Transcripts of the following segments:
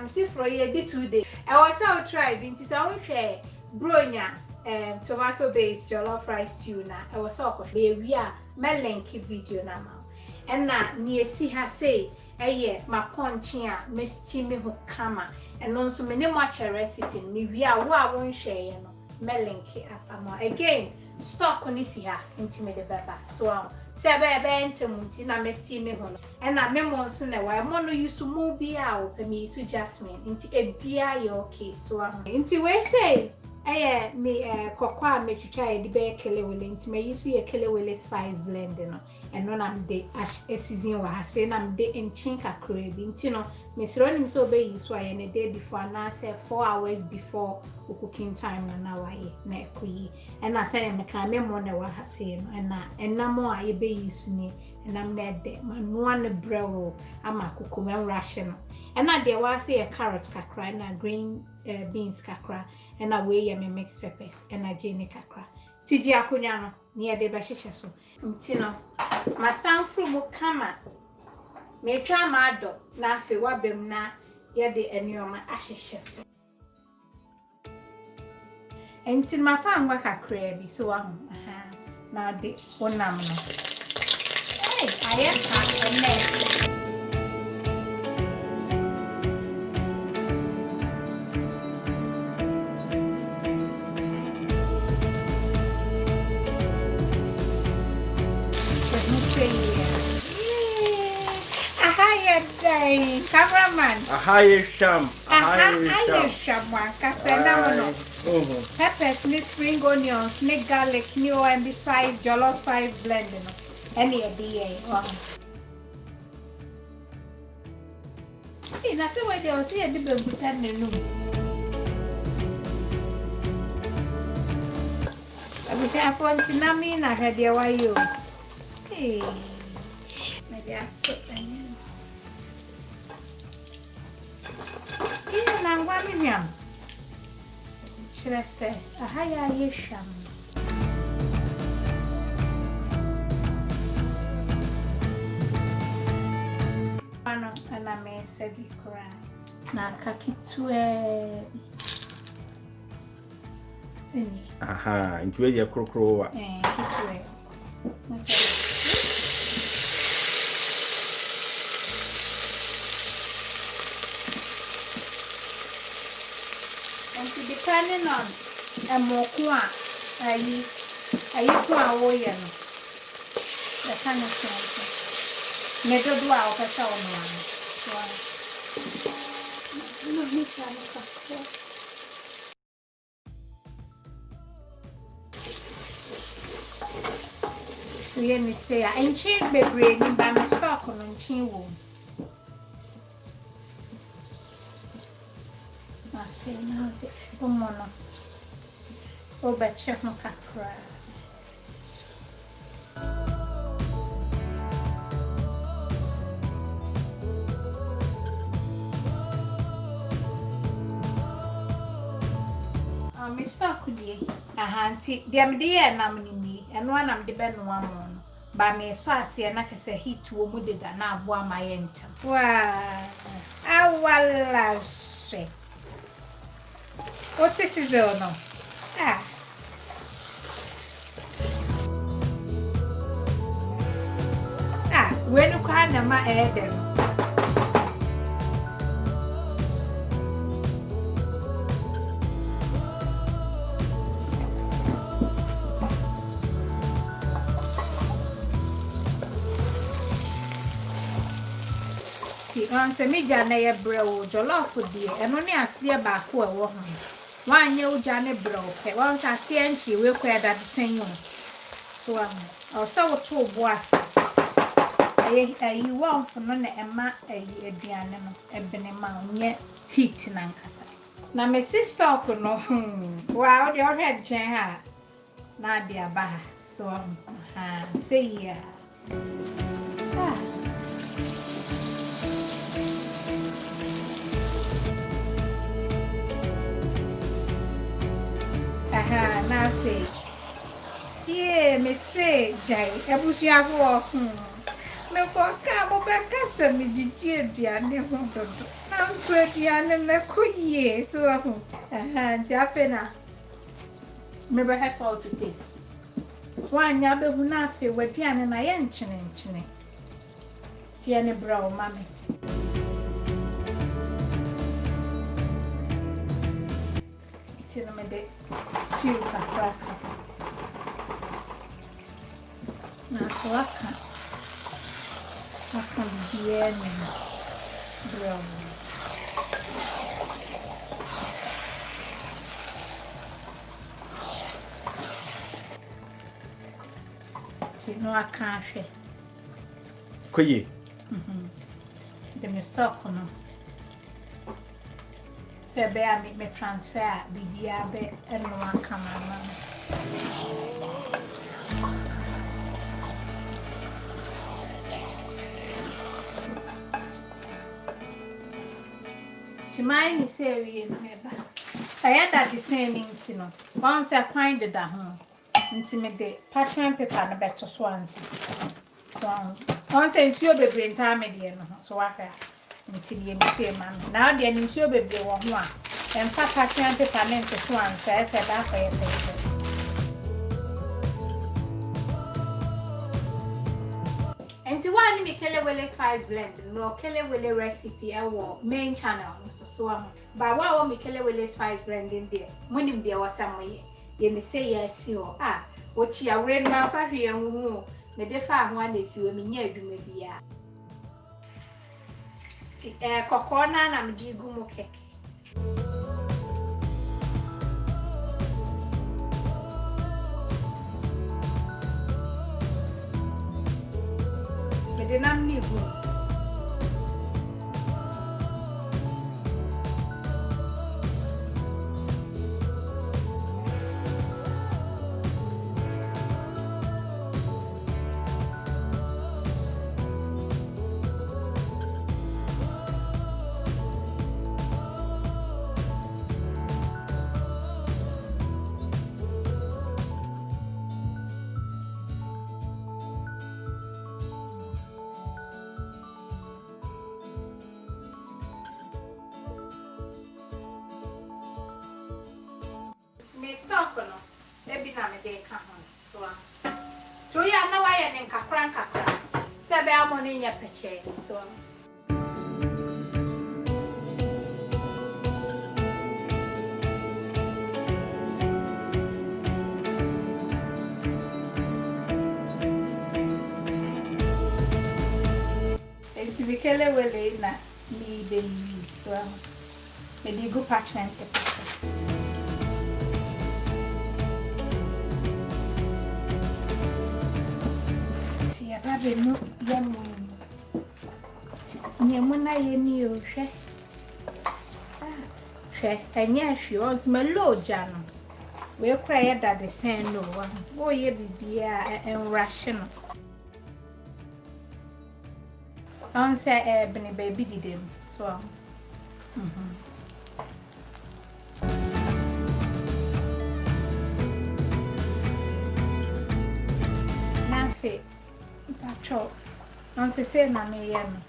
see for ye di 2 days. I was so try binti sa won hwe Bronya tomato based jollof rice stew na. I was so ko be wi a me link video na ma. And na ni esi ha say ma ponchi a me steam ho kama. And also me ne mo ache recipe ni wi a wo a won hwe ye no me link up ama. Again, stock on isi ha nti me de baba. So se be ntemunti na me steam ho no. And na me mo nso na wa mo no use mo bi a o pe me use jasmine nti ebia ye okay. So nti we say me kokwa me twitwa e de be kelewele nti me use ye kelewele spice blend no. And when I'm de season wa say na me de enchin kakra bi nti no me sro nim so be use wa ye ne day before na say 4 hours before cooking time na wa ye na ekoyi. And I say me kan me mo na wa say no and na mo a ye be use ni and I'm there de man one brew ama kukumen ration. And I there was say a carrot kakra na green beans kakra and I weigh me mixed peppers and I jene kakra. Tiji akunya no ne de be hihye so. Nti no masanfru mu kama me twa ma do na afi wa bem na ye de enioma ahihye so. Nti mafa ngwa kakra bi so na de wonam no. Hey, I am cameraman. Ahaya sham. Peppers, me spring onions, me garlic, new and this spice, jollof spice blend. Any idea? Hey, that's the way they will see a different pretending. I was saying, for Tinami, I had the way you. Hey, maybe I took them. Should I say, Ahaya Yesham? And I may say, be cry. Now, Kakitue. Aha, into a crocro. Depending on a mokwa, I kwa woye no. The kind of thing. Never do our person one. We say, I change the brain by my stock on chin wound. Now, come on. Oh, but chef no kakra. Mr. Kudi, a hanty, dear dear, namini, and one am the ben one. By me, so I see a natural heat to a wooded and now boy my enter. Wow, I will say. What is this no? When you can't my head. Answer me, Jana Bro, Jollof dear, and only as dear back who are woman. One year Janet broke, once I see and she will wear that same. So I'll start with 2 boys. You want for none a ma a piano, a benema, yet heat in Ancassa. Now, my sister could know, wow, your head, Jan, Nadia Baha. So, say, yeah. Now say, yeah, me say, Jay, a bushy of walk. Me for come back, me, Gigi, and never. I'm sweaty and I'm queer. So, Jaffena. Maybe have salt to taste. One yabe who not feel where piano and I ain't chinning. Piano brow, mammy. Chinamade stew cracker. Now, so I can be any brown. No, I can't share. Koye. The mistake on say bear me transfer BBA and no one come on. To mine say we in never. I had that the same thing, you know. Once I find it at home. Intimidate parchment paper and better swans. So, once I see your baby in time again, so I have until you say, man. Now, the initial baby one, and fat parchment paper and the swans, I said that for your paper. And to one, me Kelewele spice blend, no Kelewele recipe, our main channel, so but what will me Kelewele spice blend in there? When him there was somewhere. You may say yes, you are. What you are wearing my father and woo, the defa one is you and me, you may be a cocona and I'm gigumo cake. But then I'm new. Me stock no maybe na me dey ka ho so ya na wa ye ne nkakra se be amone nya peche so enti bi Kelewele na mi be so me di go parchment paper. Baby, no, young woman. Yamuna, you share. And yes, she was my Lord Jan. We'll cry at the sand no one. Oh, ye be and rational. Answer Ebony baby did him. So, Naffy. Pacho, non si say na me yam.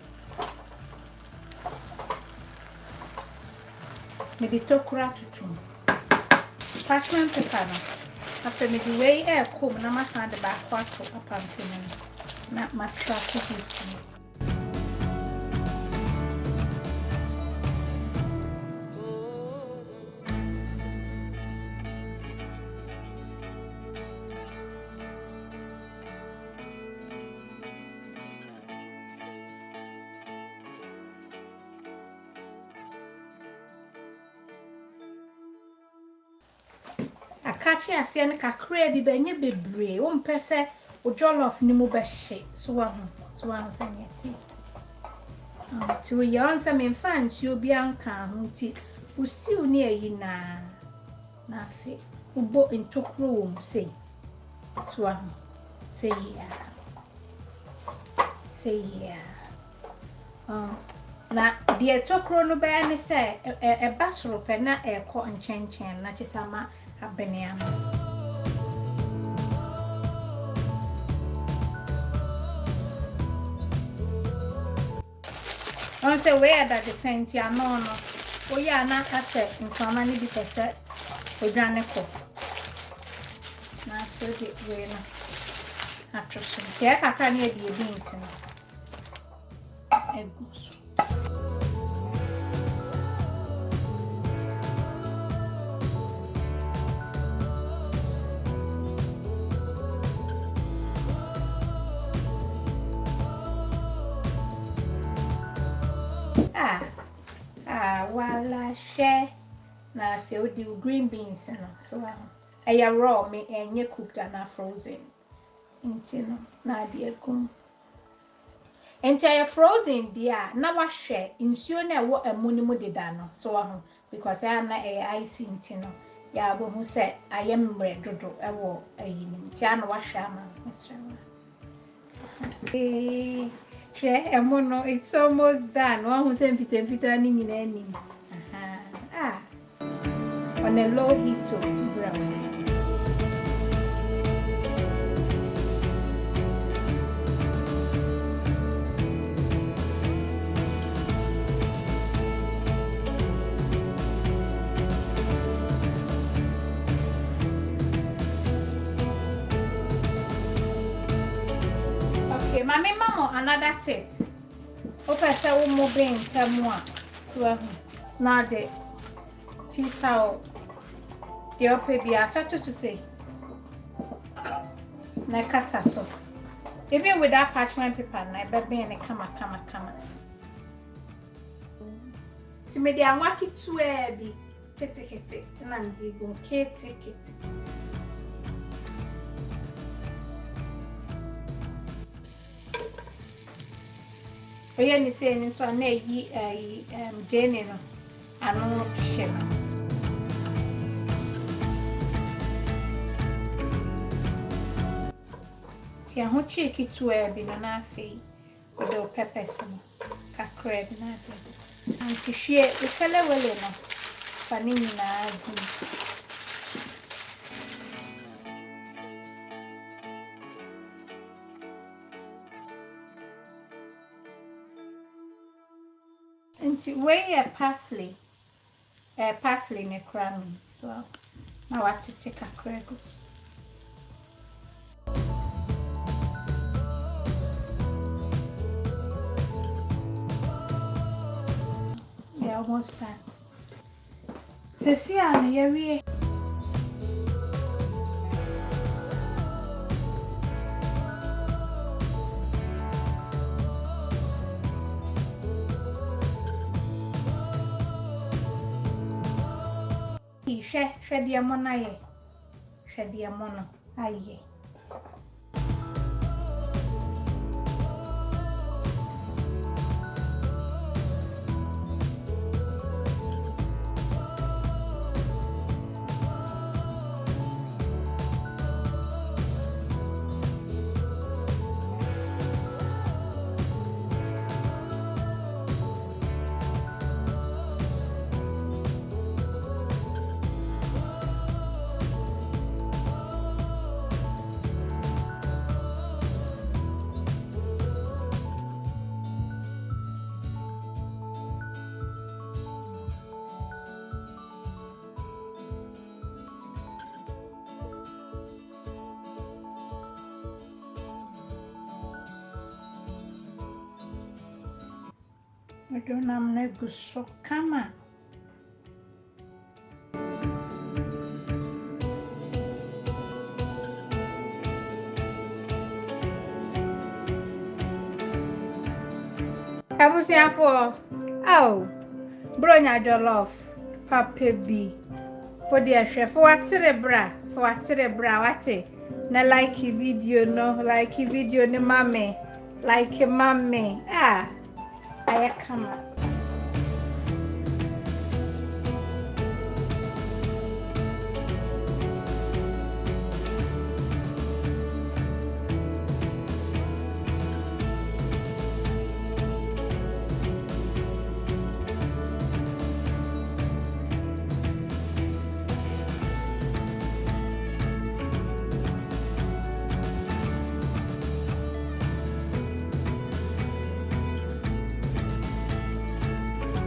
Me di tokura tutu. Parchment paper no. After me di way air comb na ma sand ba kwato apante me. Na ma track it. Akachi ase ne kakra bi benye bebre wo mpese o jollof ni mu be hye so wa ho sanyeti ti wo yan se me fans yo bi anka ho ti o stew ni ayi na fe ubo ntokro wo mu sei so wa ho sei ya na de tokro no be ne se e basoro pe na e ko nchenchen na chisama abeniam On say where that the sentia no. Oh yeah, na kase mfama ni bi pese odwane ko. Na so de we no. Atroso. Tie kakra na e di beans no. Eguso. Wala share na fe odi green beans no so aya raw me enye cooked and frozen nti no na de egum enti aya frozen dia na wa hwe nsuo na ewo amuni mu deda no so because aya na ice nti no ya bo hu se aya mre dodo ewo ayinim ti ana wa hwe ama no it's almost done. One who sent fita ni nyina ni. On a low heat to brown. Okay, mama another tip. Opa say wo mo ben tamu a so na de tea towel de opa bi afeto to say na kata so even with that parchment paper na be ben kama ti me de anwa kitu e bi kete na me de gun kete oya ni say ni so na yi jene no anu shema ti aho cheki tu e bi no na afi with the peppers no kakra bi na this anti hwe e kelewele no fani nyina agi where parsley ne crummy so now what to take a crackers yeah almost done Cecilia here hwe de mo na ye hwe de mo no aye I don't know gusto kama Kabusia for Bronya Jollof Papa B for the chef watere bra wate na like video no like video ni mame like mame I come up.